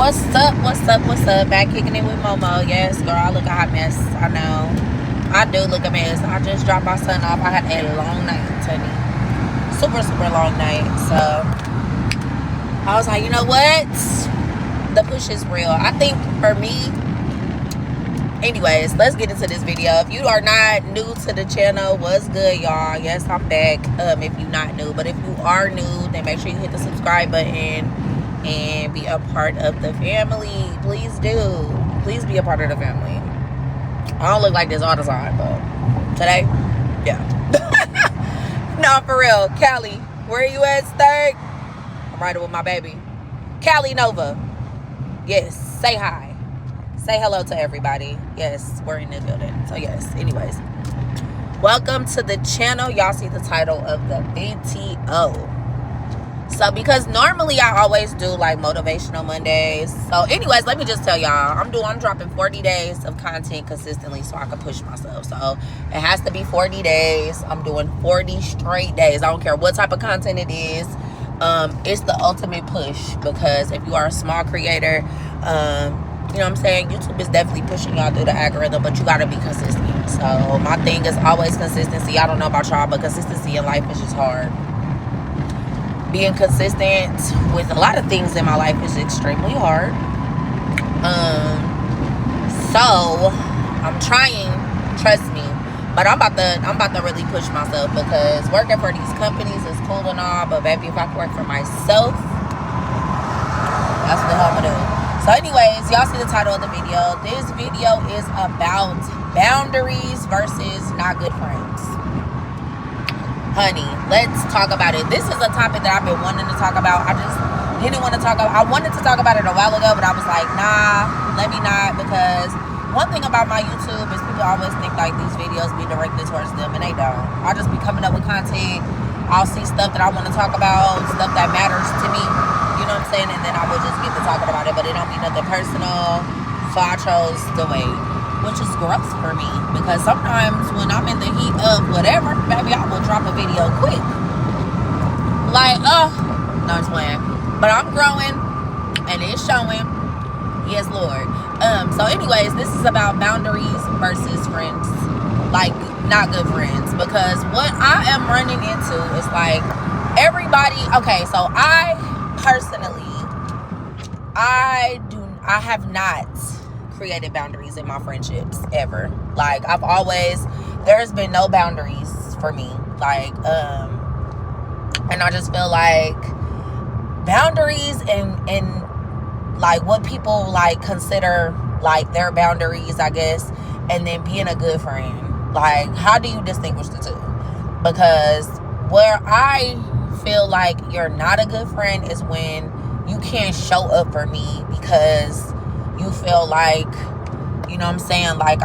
What's up? What's up? What's up? Back kicking it with Momo. Yes, girl, I look a hot mess. I know. I do look a mess. I just dropped my son off. I had a long night, Tony. Super, super long night. So I was like, you know what? The push is real. I think for me, anyways, let's get into this video. If you are not new to the channel, what's good, y'all? Yes, I'm back. If you're not new, but if you are new, then make sure you hit the subscribe button and be a part of the family. Please do. Please be a part of the family. I don't look like this all the time, but today, yeah. No, for real. Callie, where you at, Sturk? I'm riding with my baby. Callie Nova. Yes, say hi. Say hello to everybody. Yes, we're in the building. So yes, anyways. Welcome to the channel. Y'all see the title of the video. So because normally I always do like motivational Mondays. So anyways, let me just tell y'all, I'm dropping 40 days of content consistently so I can push myself. So it has to be 40 days. I'm doing 40 straight days. I don't care what type of content it is. It's the ultimate push, because if you are a small creator, you know what I'm saying, YouTube is definitely pushing y'all through the algorithm, but you gotta be consistent. So my thing is always consistency. I don't know about y'all, but consistency in life is just hard. Being consistent with a lot of things in my life is extremely hard. So I'm trying, trust me, but I'm about to really push myself, because working for these companies is cool and all, but baby, if I can work for myself, that's what the hell I'm gonna do. So anyways, y'all see the title of the video. This video is about boundaries versus not good friends. Honey, let's talk about it. This is a topic that I've been wanting to talk about. I just didn't want to talk about. I wanted to talk about it a while ago, but I was like, nah, let me not, because one thing about my YouTube is people always think like these videos be directed towards them, and they don't. I'll just be coming up with content. I'll see stuff that I want to talk about, stuff that matters to me. You know what I'm saying? And then I will just get to talking about it, but it don't be nothing personal. So I chose to wait, which is gross for me, because sometimes when I'm in the heat of whatever, baby, I will drop a video quick. Like, no, I'm just playing. But I'm growing, and it's showing. Yes, Lord. So anyways, this is about boundaries versus friends. Like, not good friends. Because what I am running into is like, everybody, okay, so I personally, I have not created boundaries in my friendships ever. Like, there's been no boundaries for me. Like, and I just feel like boundaries and like what people like consider like their boundaries, I guess, and then being a good friend. Like, how do you distinguish the two? Because where I feel like you're not a good friend is when you can't show up for me because you feel like, you know what I'm saying, like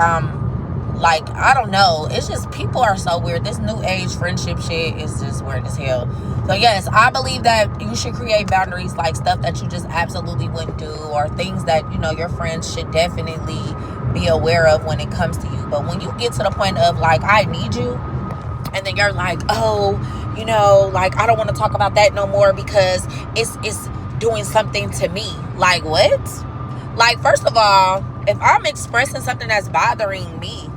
like, I don't know, it's just, people are so weird. This new age friendship shit is just weird as hell. So yes, I believe that you should create boundaries, like stuff that you just absolutely wouldn't do, or things that, you know, your friends should definitely be aware of when it comes to you. But when you get to the point of like, I need you, and then you're like, oh, you know, like, I don't want to talk about that no more because it's doing something to me. Like, what? Like, first of all, if I'm expressing something that's bothering me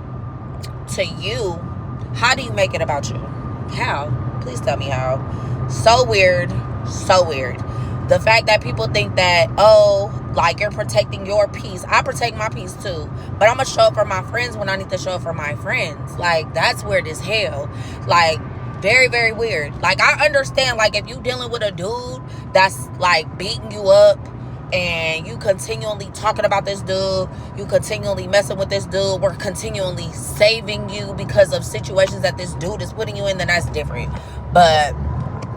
to you, how do you make it about you? How? Please tell me how. So weird. So weird. The fact that people think that, oh, like, you're protecting your peace. I protect my peace too. But I'm going to show up for my friends when I need to show up for my friends. Like, that's weird as hell. Like, very, very weird. Like, I understand, like, if you dealing with a dude that's, like, beating you up, and you continually talking about this dude, you continually messing with this dude, we're continually saving you because of situations that this dude is putting you in, then that's different. But,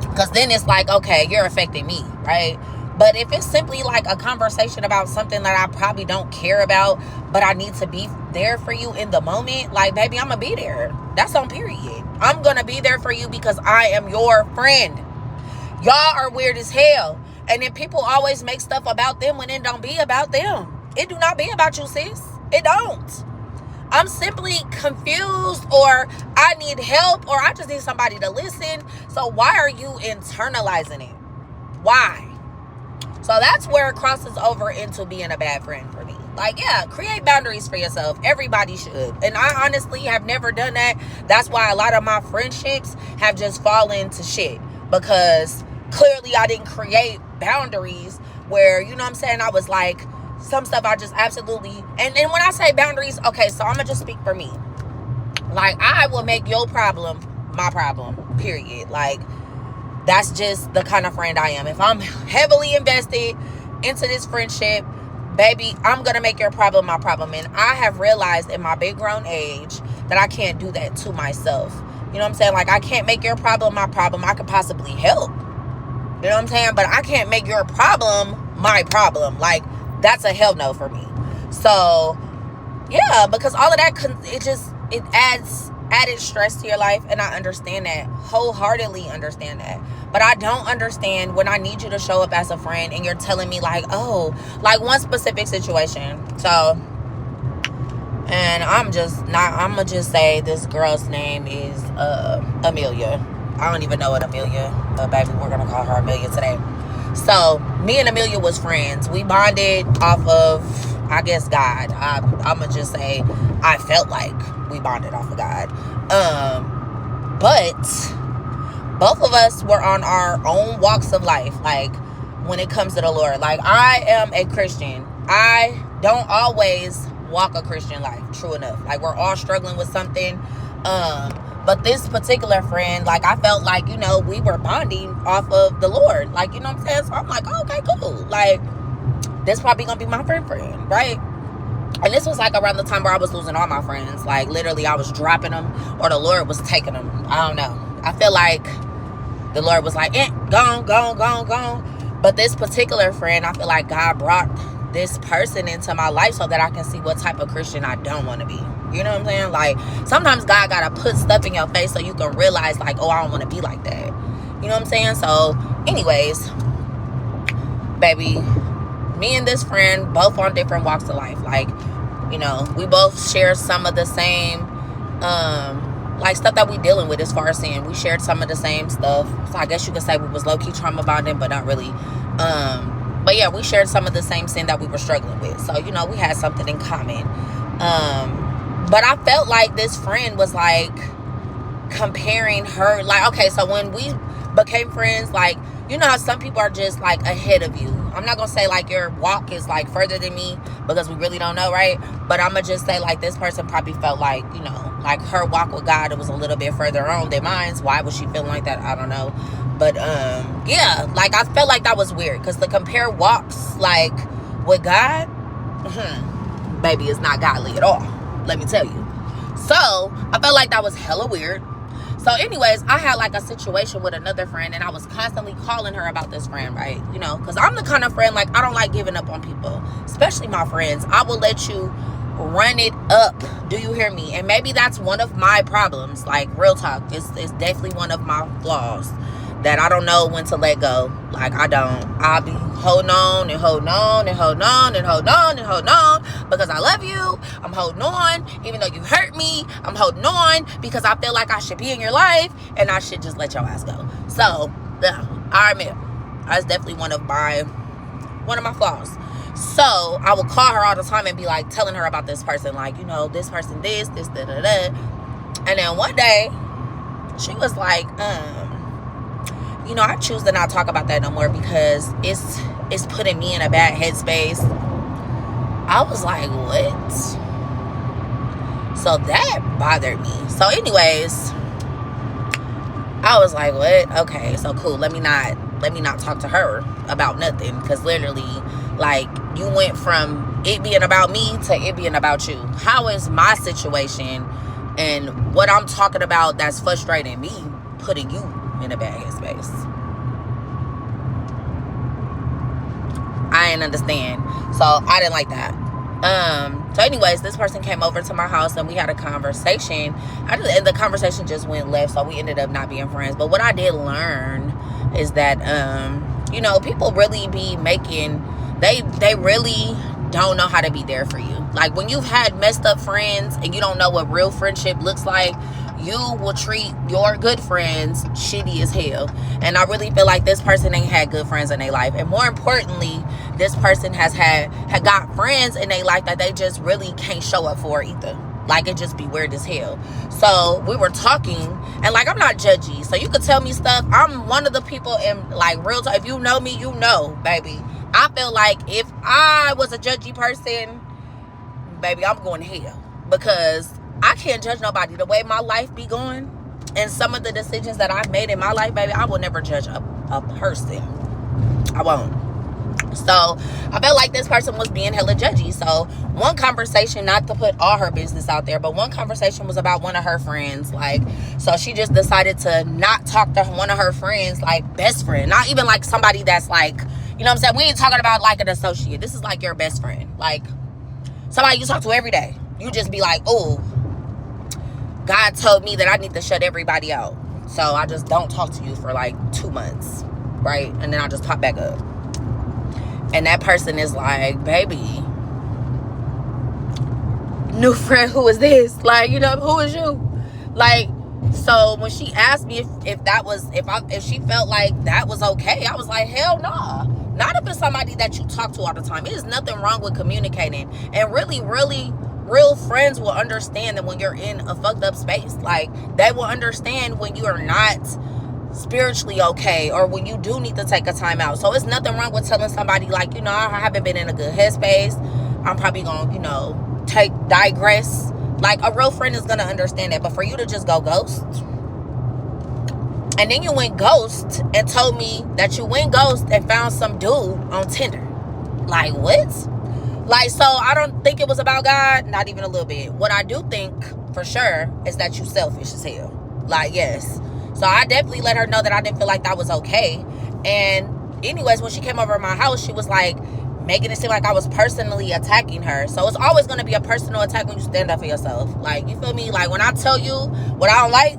because then it's like, okay, you're affecting me, right? But if it's simply like a conversation about something that I probably don't care about, but I need to be there for you in the moment, like, baby, I'm going to be there. That's on period. I'm going to be there for you because I am your friend. Y'all are weird as hell. And then people always make stuff about them when it don't be about them. It do not be about you, sis. It don't. I'm simply confused, or I need help, or I just need somebody to listen. So why are you internalizing it? Why? So that's where it crosses over into being a bad friend for me. Like, yeah, create boundaries for yourself. Everybody should. And I honestly have never done that. That's why a lot of my friendships have just fallen to shit. Because clearly I didn't create boundaries where, you know what I'm saying, I was like, some stuff I just absolutely... And when I say boundaries, okay, so I'm going to just speak for me. Like, I will make your problem my problem, period. Like, that's just the kind of friend I am. If I'm heavily invested into this friendship, baby, I'm going to make your problem my problem. And I have realized in my big grown age that I can't do that to myself. You know what I'm saying? Like, I can't make your problem my problem. I could possibly help. You know what I'm saying? But I can't make your problem my problem. Like, that's a hell no for me. So, yeah, because all of that, it adds added stress to your life, and I understand that, wholeheartedly understand that. But I don't understand when I need you to show up as a friend and you're telling me like, oh, like one specific situation. So, and I'm gonna just say this girl's name is Amelia. I don't even know what Amelia, but baby, we're gonna call her Amelia today. So me and Amelia was friends. We bonded off of, I guess, God. I'm gonna just say I felt like we bonded off of God. But both of us were on our own walks of life. Like, when it comes to the Lord, like, I am a Christian. I don't always walk a Christian life, true enough. Like, we're all struggling with something. But this particular friend, like, I felt like, you know, we were bonding off of the Lord. Like, you know what I'm saying? So I'm like, oh, okay, cool. Like, this probably gonna be my friend, right? And this was like around the time where I was losing all my friends. Like, literally, I was dropping them, or the Lord was taking them. I don't know. I feel like the Lord was like, gone. But this particular friend, I feel like God brought this person into my life so that I can see what type of Christian I don't want to be. You know what I'm saying? Like, sometimes God gotta put stuff in your face so you can realize, like, oh, I don't want to be like that. You know what I'm saying? So, anyways, baby, me and this friend, both on different walks of life. Like, you know, we both share some of the same, like, stuff that we dealing with as far as sin. We shared some of the same stuff. So I guess you could say we was low-key trauma bonding, but not really. But yeah, we shared some of the same sin that we were struggling with. So, you know, we had something in common. But I felt like this friend was, like, comparing her. Like, okay, so when we became friends, like, you know how some people are just, like, ahead of you. I'm not going to say, like, your walk is, like, further than me, because we really don't know, right? But I'm going to just say, like, this person probably felt like, you know, like, her walk with God, it was a little bit further on than mine. Why was she feeling like that? I don't know. But, yeah, like, I felt like that was weird, because to compare walks, like, with God, baby, it's not godly at all. Let me tell you. So, I felt like that was hella weird. So, anyways, I had, like, a situation with another friend, and I was constantly calling her about this friend, right? You know, because I'm the kind of friend, like, I don't like giving up on people, especially my friends. I will let you run it up. Do you hear me? And maybe that's one of my problems. Like, real talk. It's definitely one of my flaws, that I don't know when to let go. Like, I don't. I'll be holding on and holding on and holding on and holding on and holding on because I love you. I'm holding on even though you hurt me. I'm holding on because I feel like I should be in your life and I should just let your ass go. So, yeah, I admit, that's definitely one of my flaws. So, I will call her all the time and be like telling her about this person. Like, you know, this person, this, da-da-da. And then one day, she was like, you know, I choose to not talk about that no more because it's putting me in a bad headspace. I was like, what? So that bothered me. So anyways, I was like, what? Okay, so cool. Let me not talk to her about nothing, because literally, like, you went from it being about me to it being about you. How is my situation and what I'm talking about that's frustrating me putting you in a bad headspace? I didn't understand. So I didn't like that. So anyways, this person came over to my house and we had a conversation. And the conversation just went left, so we ended up not being friends. But what I did learn is that you know, people really be making, they really don't know how to be there for you. Like, when you've had messed up friends and you don't know what real friendship looks like, you will treat your good friends shitty as hell. And I really feel like this person ain't had good friends in their life. And more importantly, this person had got friends in their life that they just really can't show up for either. Like, it just be weird as hell. So we were talking, and like, I'm not judgy, so you could tell me stuff. I'm one of the people in like real talk. If you know me, you know, baby, I feel like if I was a judgy person, baby, I'm going to hell, because I can't judge nobody. The way my life be going and some of the decisions that I've made in my life, baby, I will never judge a person. I won't. So I felt like this person was being hella judgy. So one conversation, not to put all her business out there, but one conversation was about one of her friends. Like, so she just decided to not talk to one of her friends, like best friend, not even like somebody that's like, you know what I'm saying? We ain't talking about like an associate. This is like your best friend, like somebody you talk to every day. You just be like, oh, God told me that I need to shut everybody out, so I just don't talk to you for like 2 months, right? And then I just pop back up. And that person is like, baby, new friend, who is this? Like, you know, who is you? Like, so when she asked me if she felt like that was okay, I was like, hell nah. Not if it's somebody that you talk to all the time. It is nothing wrong with communicating. And really, really, real friends will understand that when you're in a fucked up space. Like, they will understand when you are not spiritually okay, or when you do need to take a time out. So it's nothing wrong with telling somebody, like, you know, I haven't been in a good headspace. I'm probably gonna, you know, digress. Like, a real friend is gonna understand that. But for you to just go ghost, and then you went ghost and told me that you went ghost and found some dude on Tinder. Like, what? Like, so I don't think it was about God, not even a little bit. What I do think for sure is that you selfish as hell. Like, yes. So I definitely let her know that I didn't feel like that was okay. And anyways, when she came over to my house, she was like making it seem like I was personally attacking her. So it's always going to be a personal attack when you stand up for yourself. Like, you feel me? Like, when I tell you what I don't like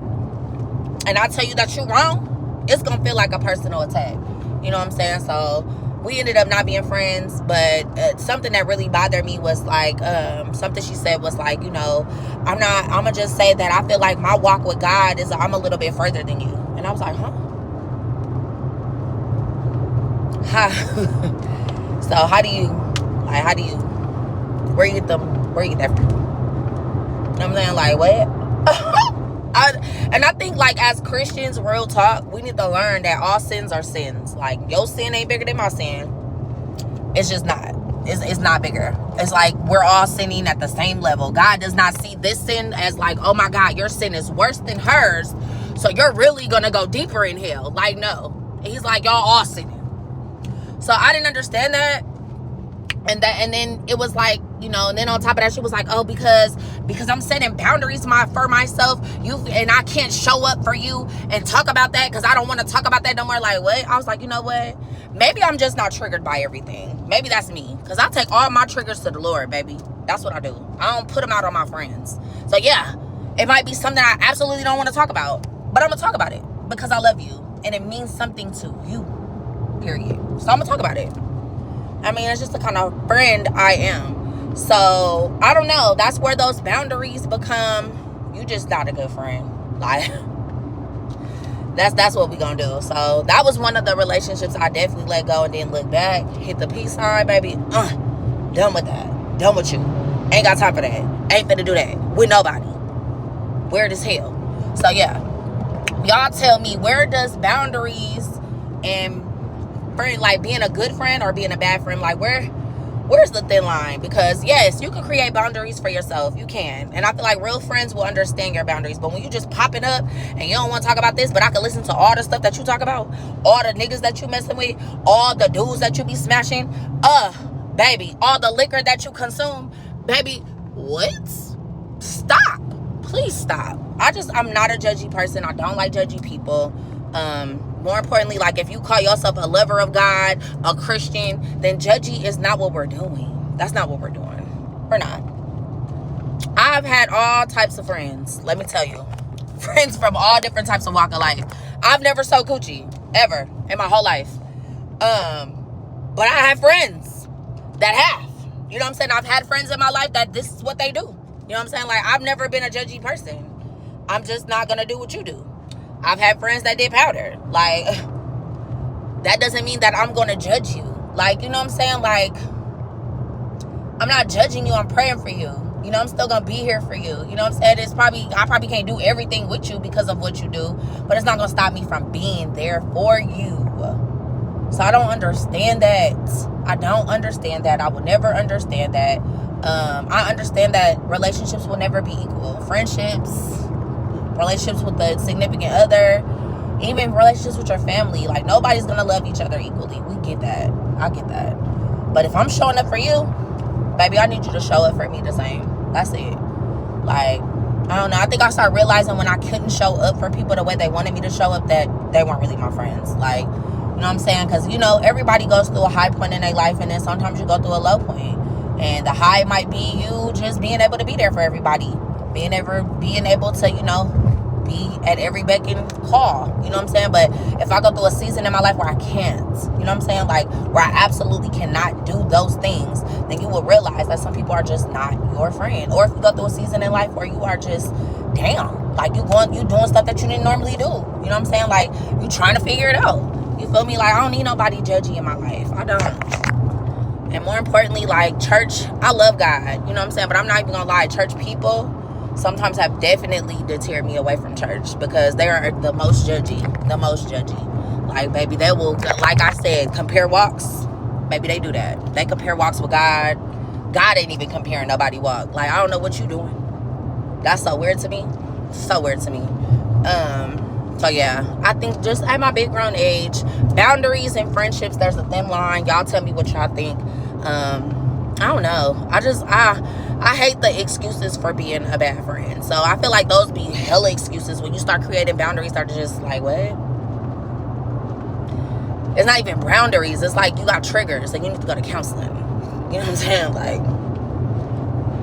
and I tell you that you're wrong, it's going to feel like a personal attack. You know what I'm saying? So we ended up not being friends, but something that really bothered me was like, something she said was like, you know, I'm gonna just say that I feel like my walk with God is, I'm a little bit further than you. And I was like, so how do you, where you get that from? You know what I'm saying? Like, what? And I think, like, as Christians, real talk, we need to learn that all sins are sins. Like, your sin ain't bigger than my sin. It's just not. It's not bigger. It's like we're all sinning at the same level. God does not see this sin as like, oh my God, your sin is worse than hers, so you're really gonna go deeper in hell. Like, no. He's like, y'all all sinning. So I didn't understand that. And then it was like, you know, and then on top of that, she was like, oh, because I'm setting boundaries for myself, and I can't show up for you and talk about that because I don't want to talk about that no more. Like, what? I was like, you know what? Maybe I'm just not triggered by everything. Maybe that's me, because I take all my triggers to the Lord, baby. That's what I do. I don't put them out on my friends. So yeah, it might be something I absolutely don't want to talk about, but I'm gonna talk about it because I love you and it means something to you, period. So I'm gonna talk about it. I mean, it's just the kind of friend I am. So, I don't know. That's where those boundaries become, you just not a good friend. Like, that's what we gonna do. So, that was one of the relationships I definitely let go and didn't look back. Hit the peace sign, baby. Done with that. Done with you. Ain't got time for that. Ain't finna do that with nobody. Weird as hell. So, yeah. Y'all tell me, where does boundaries and friend, like being a good friend or being a bad friend, like where's the thin line? Because yes, you can create boundaries for yourself, you can, and I feel like real friends will understand your boundaries. But when you just popping up and you don't want to talk about this, but I can listen to all the stuff that you talk about, all the niggas that you messing with, all the dudes that you be smashing, baby, all the liquor that you consume, baby, what? Stop. Please stop. I'm not a judgy person. I don't like judgy people. More importantly, like, if you call yourself a lover of God, a Christian, then judgy is not what we're doing. That's not what we're doing. We're not. I've had all types of friends, let me tell you. Friends from all different types of walk of life. I've never sold coochie, ever, in my whole life. But I have friends that have. You know what I'm saying? I've had friends in my life that this is what they do. You know what I'm saying? Like, I've never been a judgy person. I'm just not gonna do what you do. I've had friends that did powder. Like, that doesn't mean that I'm gonna judge you. Like, you know what I'm saying? Like, I'm not judging you, I'm praying for you. You know, I'm still gonna be here for you. You know what I'm saying? I probably can't do everything with you because of what you do, but it's not gonna stop me from being there for you. So I don't understand that. I don't understand that. I will never understand that. I understand that relationships will never be equal. Friendships, relationships with a significant other, even relationships with your family. Like, nobody's gonna love each other equally. We get that. I get that. But if I'm showing up for you, baby, I need you to show up for me the same. That's it. Like, I don't know. I think I started realizing when I couldn't show up for people the way they wanted me to show up, that they weren't really my friends. Like, you know what I'm saying? Because, you know, everybody goes through a high point in their life, and then sometimes you go through a low point. And the high might be you just being able to be there for everybody. Being able to, you know, be at every beck and call. You know what I'm saying? But if I go through a season in my life where I can't, you know what I'm saying? Like, where I absolutely cannot do those things, then you will realize that some people are just not your friend. Or if you go through a season in life where you are just down, like you doing stuff that you didn't normally do. You know what I'm saying? Like, you trying to figure it out. You feel me? Like, I don't need nobody judgy in my life. I don't. And more importantly, like, church, I love God. You know what I'm saying? But I'm not even gonna lie, church people sometimes have definitely deterred me away from church because they are the most judgy. Like, baby, they will, like I said, compare walks. Maybe they do that. They compare walks with God. God ain't even comparing nobody walk. Like, I don't know what you doing. That's so weird to me. So weird to me. So yeah, I think just at my big grown age, boundaries and friendships, there's a thin line. Y'all tell me what y'all think. I don't know. I hate the excuses for being a bad friend. So I feel like those be hella excuses when you start creating boundaries. Start to just like, what? It's not even boundaries. It's like you got triggers and you need to go to counseling. You know what I'm saying? Like,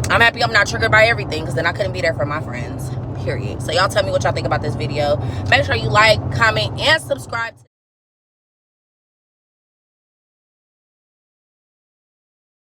I'm happy I'm not triggered by everything, because then I couldn't be there for my friends. Period. So y'all tell me what y'all think about this video. Make sure you like, comment, and subscribe.